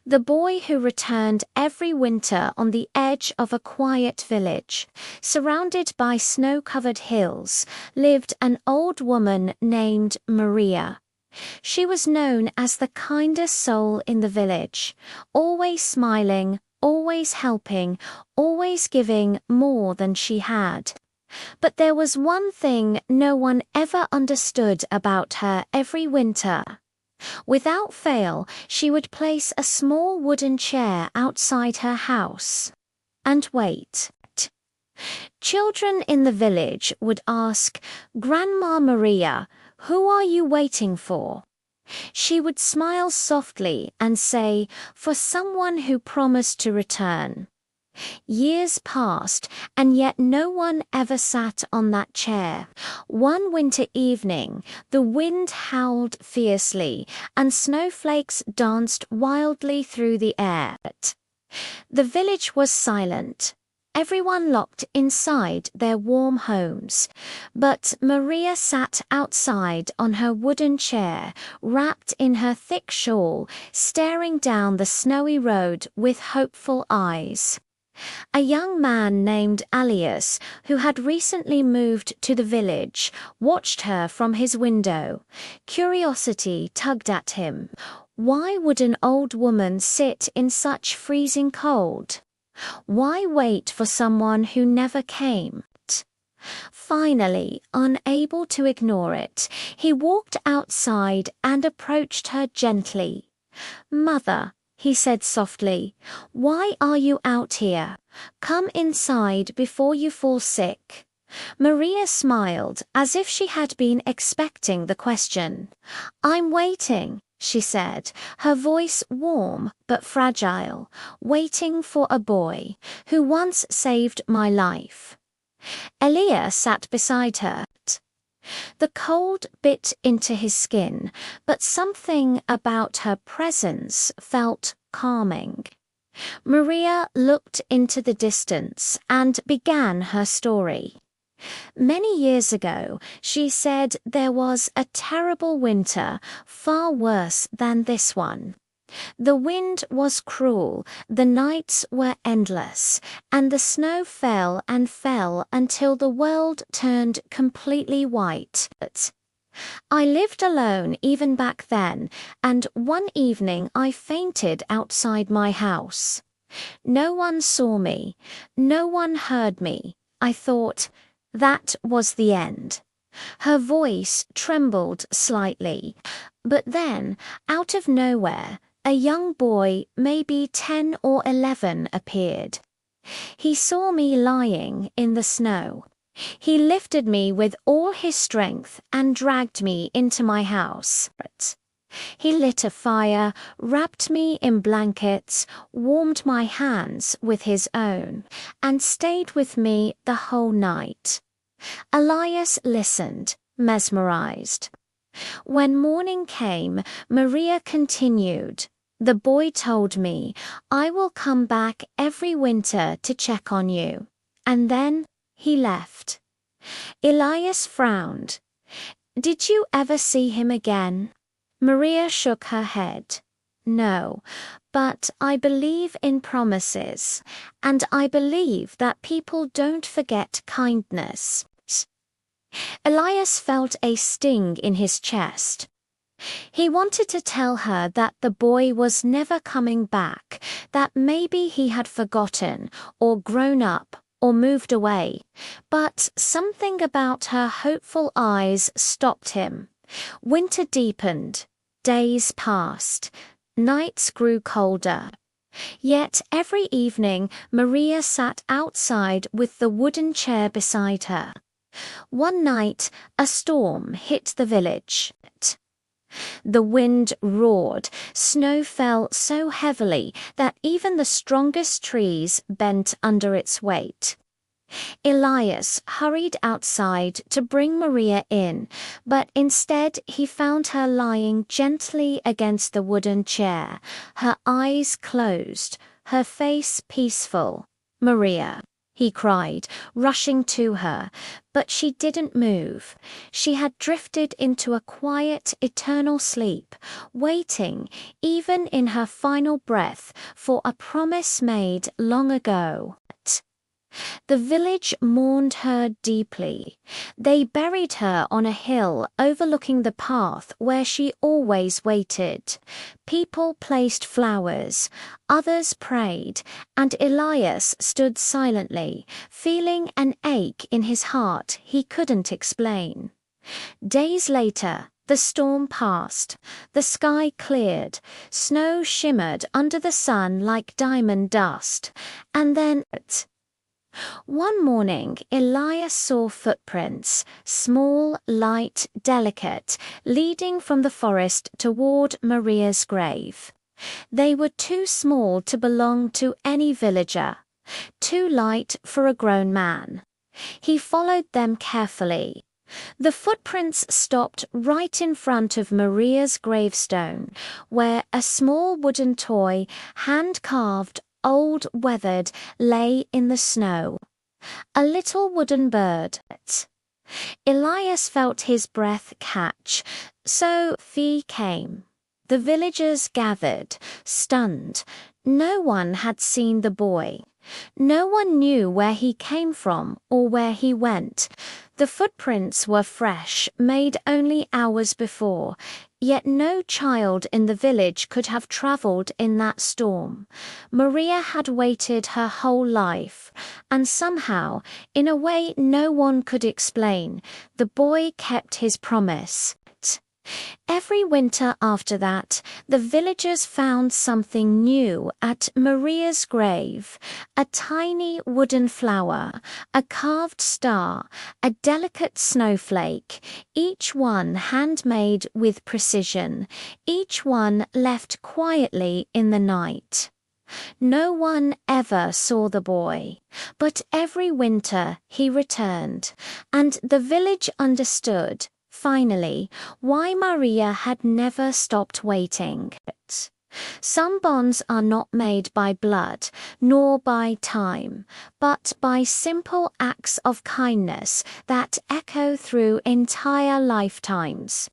The boy who returned every winter on the edge of a quiet village, surrounded by snow-covered hills, lived an old woman named Maria. She was known as the kindest soul in the village, always smiling, always helping, always giving more than she had. But there was one thing no one ever understood about her every winter. Without fail, she would place a small wooden chair outside her house and wait. Children in the village would ask, "Grandma Maria, who are you waiting for?" She would smile softly and say, "For someone who promised to return." Years passed, and yet no one ever sat on that chair. One winter evening, the wind howled fiercely, and snowflakes danced wildly through the air. The village was silent, everyone locked inside their warm homes. But Maria sat outside on her wooden chair, wrapped in her thick shawl, staring down the snowy road with hopeful eyes. A young man named Alias, who had recently moved to the village, watched her from his window. Curiosity tugged at him. Why would an old woman sit in such freezing cold? Why wait for someone who never came? Finally, unable to ignore it, he walked outside and approached her gently. "Mother," he said softly, "why are you out here? Come inside before you fall sick." Maria smiled as if she had been expecting the question. "I'm waiting," she said, her voice warm but fragile, "waiting for a boy who once saved my life." Elia sat beside her. The cold bit into his skin, but something about her presence felt calming. Maria looked into the distance and began her story. Many years ago, she said, there was a terrible winter, far worse than this one. The wind was cruel, the nights were endless, and the snow fell and fell until the world turned completely white. I lived alone even back then, and one evening I fainted outside my house. No one saw me, no one heard me. I thought, that was the end. Her voice trembled slightly, but then, out of nowhere, a young boy, maybe 10 or 11, appeared. He saw me lying in the snow. He lifted me with all his strength and dragged me into my house. He lit a fire, wrapped me in blankets, warmed my hands with his own, and stayed with me the whole night. Elias listened, mesmerized. When morning came, Maria continued. "The boy told me, 'I will come back every winter to check on you.' And then he left." Elias frowned. "Did you ever see him again?" Maria shook her head. "No, but I believe in promises, and I believe that people don't forget kindness." Elias felt a sting in his chest. He wanted to tell her that the boy was never coming back, that maybe he had forgotten, or grown up, or moved away. But something about her hopeful eyes stopped him. Winter deepened, days passed, nights grew colder. Yet every evening Maria sat outside with the wooden chair beside her. One night, a storm hit the village. The wind roared, snow fell so heavily that even the strongest trees bent under its weight. Elias hurried outside to bring Maria in, but instead he found her lying gently against the wooden chair, her eyes closed, her face peaceful. "Maria," he cried, rushing to her, but she didn't move. She had drifted into a quiet, eternal sleep, waiting, even in her final breath, for a promise made long ago. The village mourned her deeply. They buried her on a hill overlooking the path where she always waited. People placed flowers, others prayed, and Elias stood silently, feeling an ache in his heart he couldn't explain. Days later, the storm passed. The sky cleared. Snow shimmered under the sun like diamond dust. And then one morning, Elias saw footprints, small, light, delicate, leading from the forest toward Maria's grave. They were too small to belong to any villager, too light for a grown man. He followed them carefully. The footprints stopped right in front of Maria's gravestone, where a small wooden toy, hand-carved, old, weathered, lay in the snow. A little wooden bird. Elias felt his breath catch, so Fee came. The villagers gathered, stunned. No one had seen the boy. No one knew where he came from or where he went. The footprints were fresh, made only hours before, yet no child in the village could have traveled in that storm. Maria had waited her whole life, and somehow, in a way no one could explain, the boy kept his promise. Every winter after that, the villagers found something new at Maria's grave: a tiny wooden flower, a carved star, a delicate snowflake, each one handmade with precision, each one left quietly in the night. No one ever saw the boy, but every winter he returned, and the village understood, finally, why Maria had never stopped waiting. Some bonds are not made by blood, nor by time, but by simple acts of kindness that echo through entire lifetimes.